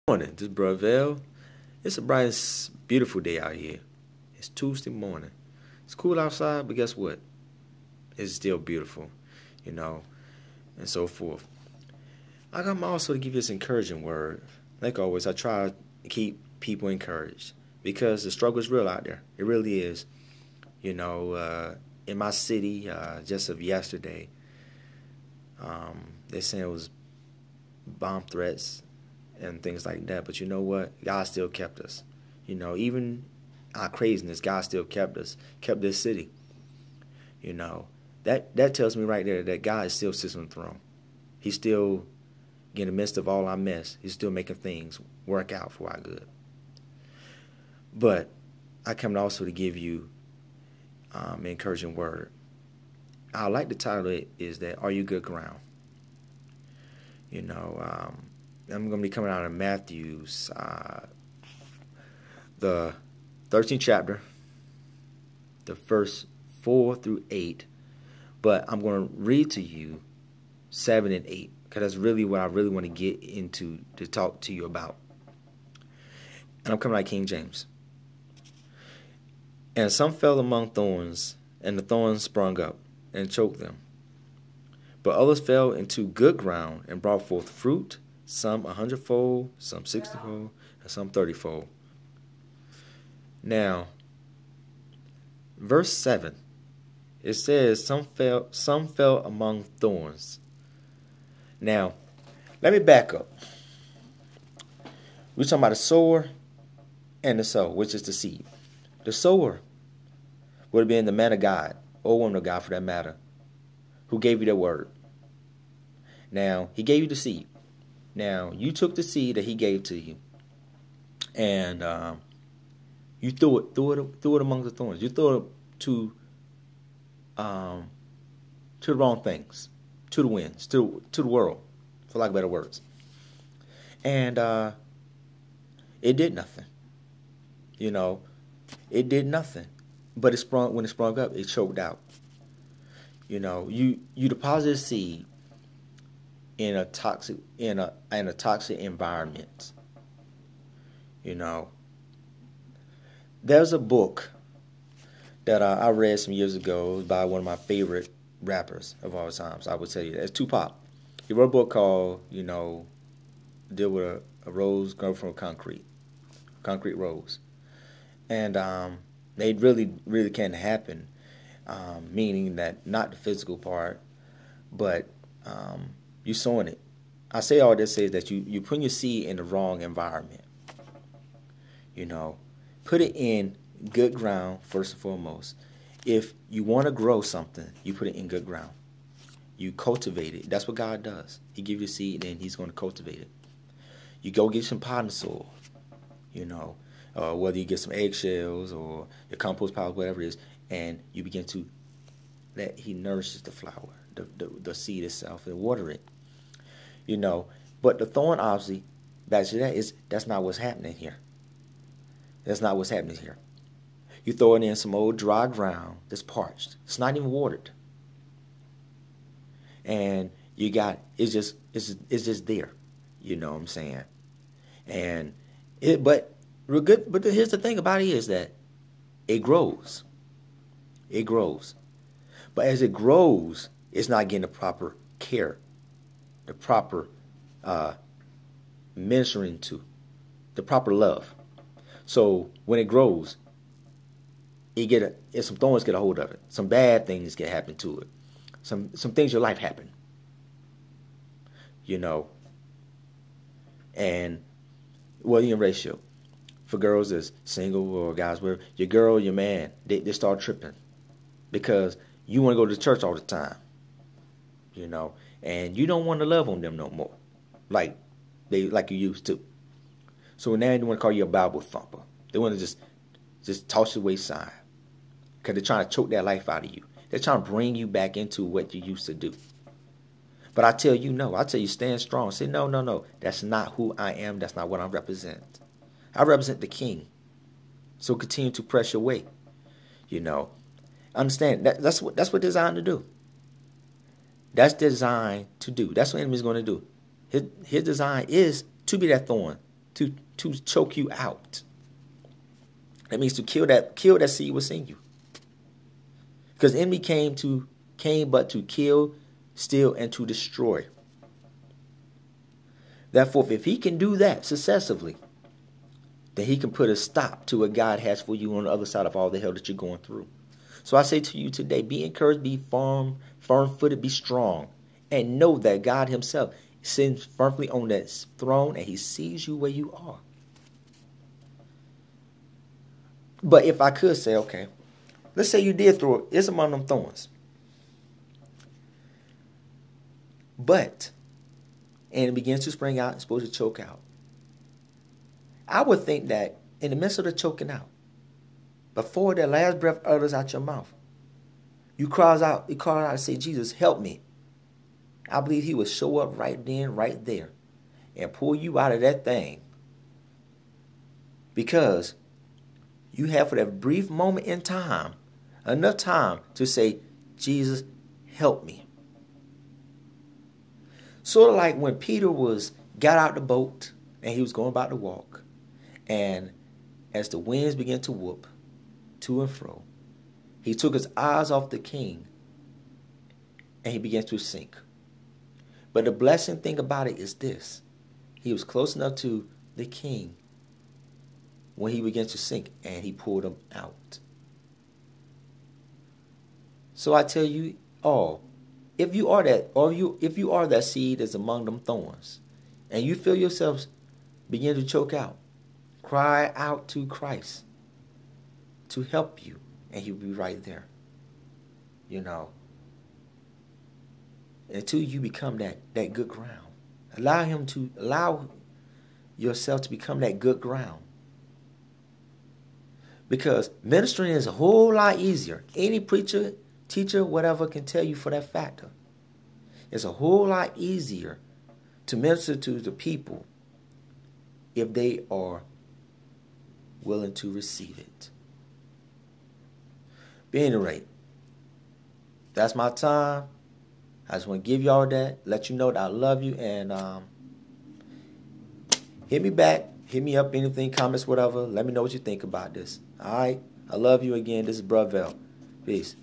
Morning, this is Bravel. It's a bright, beautiful day out here. It's Tuesday morning. It's cool outside, but guess what? It's still beautiful, you know, and so forth. I come also to give you this encouraging word. Like always, I try to keep people encouraged because the struggle is real out there. It really is. In my city, just of yesterday, they saying it was bomb threats and things like that. But you know what? God still kept us. Even our craziness, God still kept us, kept this city. That tells me right there that God is still sitting on the throne. He's still in the midst of all our mess. He's still making things work out for our good. But I come also to give you an encouraging word. I like the title is that Are You Good Ground? I'm going to be coming out of Matthew's, the 13th chapter, the verse 4 through 8. But I'm going to read to you 7 and 8, because that's really what I really want to get into to talk to you about. And I'm coming out of King James. And some fell among thorns, and the thorns sprung up and choked them. But others fell into good ground and brought forth fruit, some 100-fold, some 60-fold, and some 30-fold. Now, verse 7, it says, some fell among thorns. Now, let me back up. We're talking about the sower and the sower, which is the seed. The sower would have been the man of God, or woman of God for that matter, who gave you the word. Now, he gave you the seed. Now, you took the seed that he gave to you, and you threw it among the thorns. You threw it to the wrong things, to the winds, to the world, for lack of better words. And it did nothing. It did nothing. But when it sprung up, it choked out. You deposited seed in a toxic environment. There's a book that I read some years ago by one of my favorite rappers of all times. I would tell you that. It's Tupac. He wrote a book called, Deal with a Rose Grown from Concrete Rose. And they really can't happen, meaning that not the physical part, but you sowing it. I say all this is that you putting your seed in the wrong environment. Put it in good ground first and foremost. If you want to grow something, you put it in good ground. You cultivate it. That's what God does. He gives you seed and he's going to cultivate it. You go get some potting soil, whether you get some eggshells or your compost pile, whatever it is, and you begin to let he nourishes the flower, the seed itself, and water it. But the thorn, obviously, back to that's not what's happening here. That's not what's happening here. You throw it in some old dry ground that's parched. It's not even watered. And it's just there. You know what I'm saying? And but here's the thing about it is that it grows. It grows. But as it grows, it's not getting the proper care, the proper ministering to, the proper love. So when it grows, some thorns get a hold of it. Some bad things get happen to it. Some things in your life happen. And in ratio. For girls that's single or guys where your girl, your man, they start tripping because you want to go to church all the time, and you don't want to love on them no more, like you used to. So now they want to call you a Bible thumper. They want to just toss you wayside because they're trying to choke that life out of you. They're trying to bring you back into what you used to do. But I tell you no. I tell you stand strong. Say no. That's not who I am. That's not what I represent. I represent the King. So continue to press your way. Understand that's what designed to do. That's designed to do. That's what the enemy's going to do. His design is to be that thorn to choke you out. That means to kill that seed within you. Because the enemy came but to kill, steal, and to destroy. Therefore, if he can do that successively, then he can put a stop to what God has for you on the other side of all the hell that you're going through. So I say to you today, be encouraged, be firm-footed, be strong, and know that God himself sits firmly on that throne and he sees you where you are. But if I could say, okay, let's say you did throw it, it's among them thorns. And it begins to spring out, it's supposed to choke out. I would think that in the midst of the choking out, before the last breath utters out your mouth, you cry out and say, Jesus, help me. I believe he will show up right then, right there, and pull you out of that thing. Because you have for that brief moment in time, enough time to say, Jesus, help me. Sort of like when Peter got out the boat and he was going about to walk. And as the winds began to whoop to and fro, he took his eyes off the king and he began to sink. But the blessing thing about it is this. He was close enough to the king when he began to sink and he pulled him out. So I tell you all, if you are that seed that's among them thorns, and you feel yourselves begin to choke out, cry out to Christ to help you, and he'll be right there. Until you become that good ground. Allow yourself to become that good ground. Because ministering is a whole lot easier. Any preacher, teacher, whatever can tell you for that factor. It's a whole lot easier to minister to the people if they are willing to receive it. But at any rate, that's my time. I just want to give y'all that, let you know that I love you, and hit me back, hit me up, anything, comments, whatever. Let me know what you think about this. All right? I love you again. This is Brother Vel. Peace.